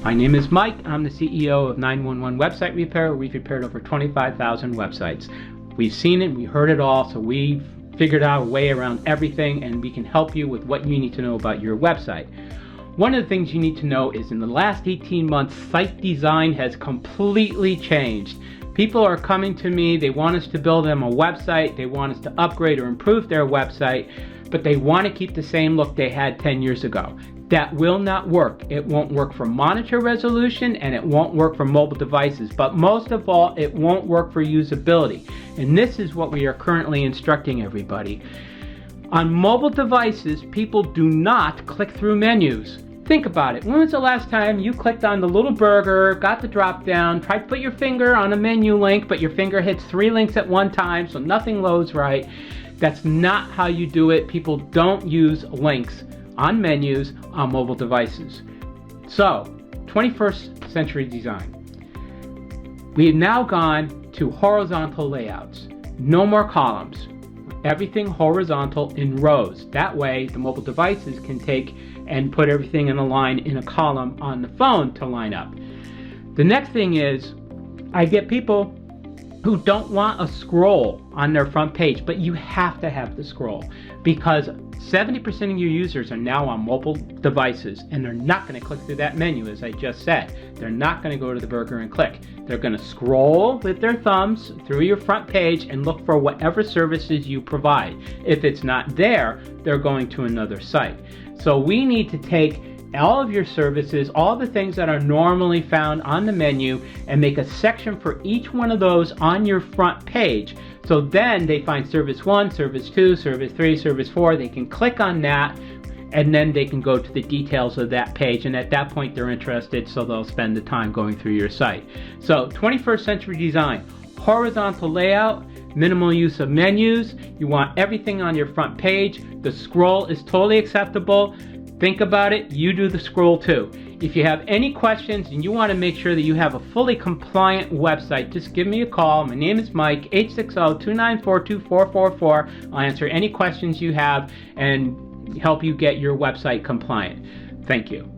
My name is Mike. I'm the CEO of 911 Website Repair. We've repaired over 25,000 websites. We've seen it, we heard it all, so we've figured out a way around everything, and we can help you with what you need to know about your website. One of the things you need to know is in the last 18 months, site design has completely changed. People are coming to me, they want us to build them a website, they want us to upgrade or improve their website, but they want to keep the same look they had 10 years ago. That will not work. It won't work for monitor resolution, and it won't work for mobile devices, but most of all, it won't work for usability. And this is what we are currently instructing everybody. On mobile devices, people do not click through menus. Think about it. When was the last time you clicked on the little burger, got the drop down, tried to put your finger on a menu link, but your finger hits 3 links at one time, so nothing loads right? That's not how you do it. People don't use links on menus on mobile devices. So, 21st century design. We have now gone to horizontal layouts. No more columns. Everything horizontal in rows. That way, the mobile devices can take and put everything in a line in a column on the phone to line up. The next thing is, I get people who don't want a scroll on their front page, but you have to have the scroll because 70% of your users are now on mobile devices, and they're not going to click through that menu, as I just said. They're not going to go to the burger and click. They're going to scroll with their thumbs through your front page and look for whatever services you provide. If it's not there, they're going to another site. So we need to take all of your services, all the things that are normally found on the menu, and make a section for each one of those on your front page. So then they find service 1, service 2, service 3, service 4. They can click on that, and then they can go to the details of that page, and at that point they're interested, so they'll spend the time going through your site. So 21st century design, horizontal layout, minimal use of menus. You want everything on your front page. The scroll is totally acceptable. Think about it, you do the scroll too. If you have any questions and you want to make sure that you have a fully compliant website, just give me a call. My name is Mike, 860-294-2444. I'll answer any questions you have and help you get your website compliant. Thank you.